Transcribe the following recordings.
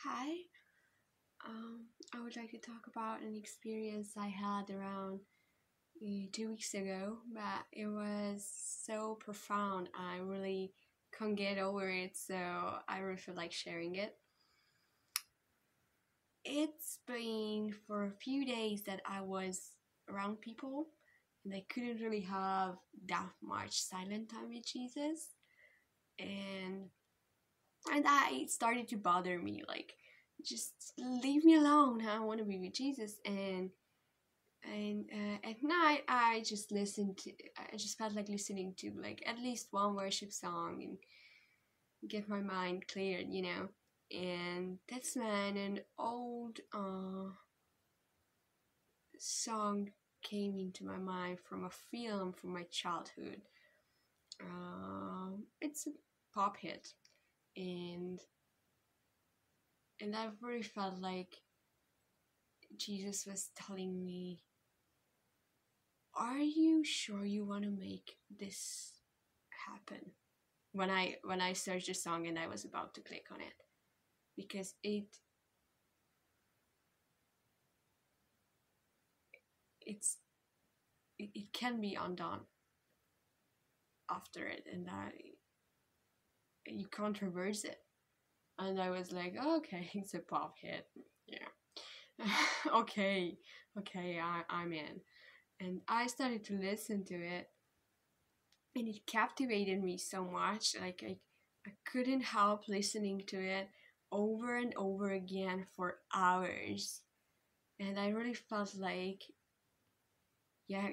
Hi, I would like to talk about an experience I had around 2 weeks ago, but it was so profound. I really can't get over it, so I really feel like sharing it. It's been for a few days that I was around people and I couldn't really have that much silent time with Jesus. And and that it started to bother me, like, just leave me alone. I want to be with Jesus. And at night I just felt like listening to like at least one worship song and get my mind cleared. And that's when an old song came into my mind from a film from my childhood. It's a pop hit, and I really felt like Jesus was telling me, "Are you sure you want to make this happen?" When I searched the song and I was about to click on it, because it can be undone after it, and that you can't reverse it. And I was like, oh, okay, it's a pop hit, yeah. okay, I'm in. And I started to listen to it, and it captivated me so much. Like I couldn't help listening to it over and over again for hours. And I really felt like, yeah,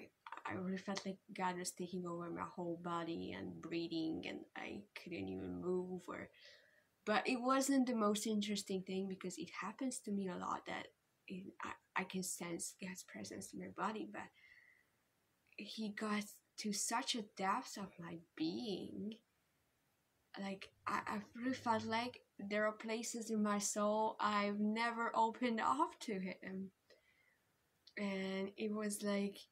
I really felt like God was taking over my whole body and breathing, and I couldn't even move. But it wasn't the most interesting thing, because it happens to me a lot that I can sense God's presence in my body, but He got to such a depth of my being. Like I really felt like there are places in my soul I've never opened up to Him, and it was like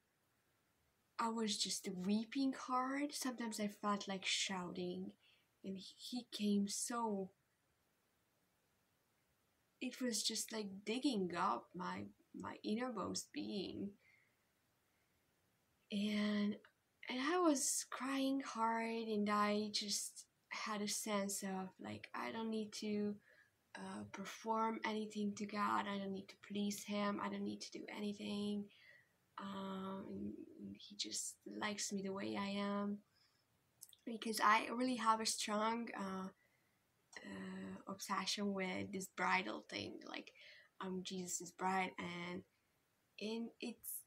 I was just weeping hard. Sometimes I felt like shouting, and He came so. It was just like digging up my innermost being, and I was crying hard, and I just had a sense of like I don't need to perform anything to God. I don't need to please Him. I don't need to do anything. And He just likes me the way I am, because I really have a strong obsession with this bridal thing. Like I'm Jesus' bride, and it's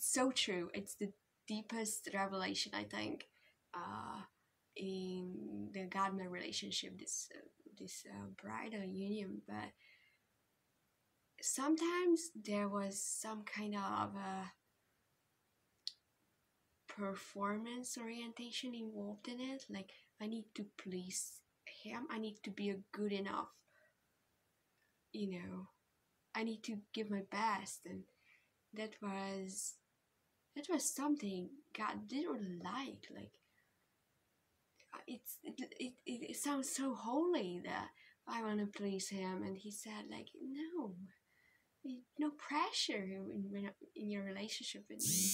so true. It's the deepest revelation, I think, uh, in the God-man relationship. This bridal union, but sometimes there was some kind of performance orientation involved in it. Like I need to please Him. I need to be a good enough. You know, I need to give my best, and that was that was something God didn't like. Like it sounds so holy that I want to please Him, and He said like no, no pressure in your relationship with me.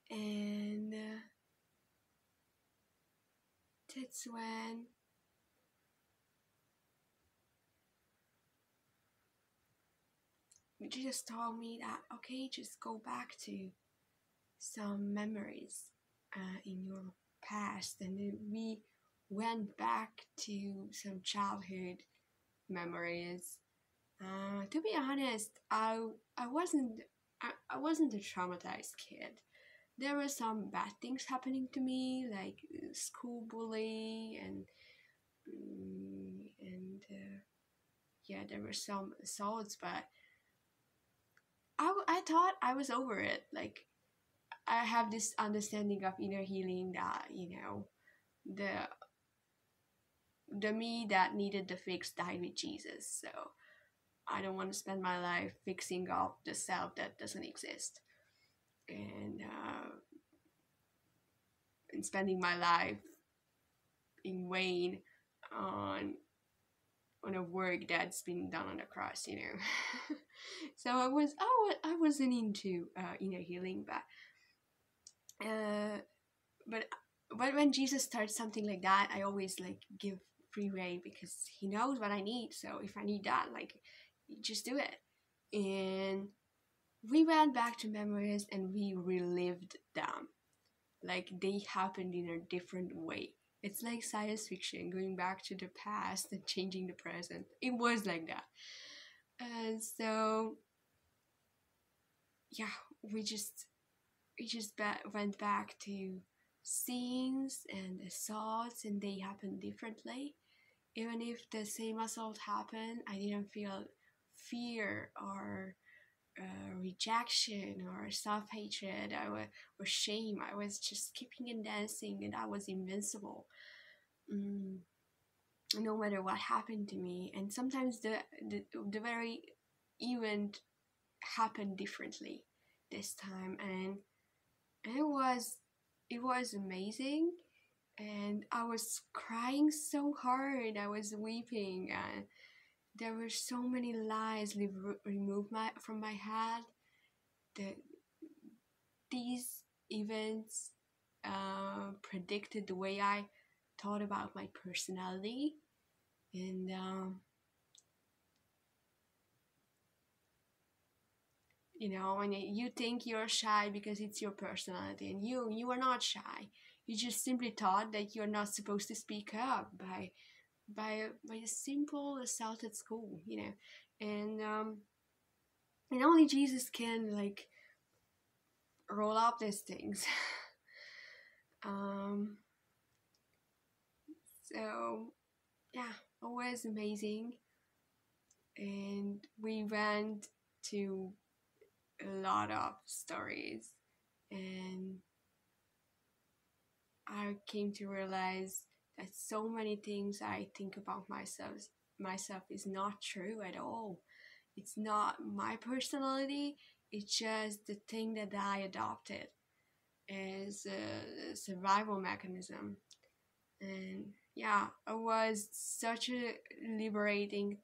And that's when Jesus told me that okay, just go back to some memories in your past, and then we went back to some childhood memories. To be honest, I wasn't a traumatized kid. There were some bad things happening to me, like school bully, and yeah, there were some assaults, but I thought I was over it. Like I have this understanding of inner healing that the the me that needed the fix died with Jesus. So I don't want to spend my life fixing up the self that doesn't exist, and spending my life in vain on on a work that's been done on the cross, you know. So I wasn't into inner healing, uh, but when Jesus starts something like that, I always like give free rein because he knows what I need. So if I need that, like, just do it. And we went back to memories and we relived them, like they happened in a different way. It's like science fiction, going back to the past and changing the present. It was like that. And so yeah, we just went back to scenes and assaults, and they happened differently. Even if the same assault happened, I didn't feel fear or rejection or self-hatred or shame. I was just skipping and dancing, and I was invincible, mm, no matter what happened to me. And sometimes the very event happened differently this time, and it was amazing. And I was crying so hard, I was weeping, and there were so many lies removed from my head. The, these events predicted the way I thought about my personality. And when you think you're shy because it's your personality, and you are not shy. You just simply thought that you're not supposed to speak up by a simple assault at school, and only Jesus can like roll up these things. um so yeah, always amazing. And we went to a lot of stories, and I came to realize that so many things I think about myself is not true at all. It's not my personality. It's just the thing that I adopted as a survival mechanism. And yeah, it was such a liberating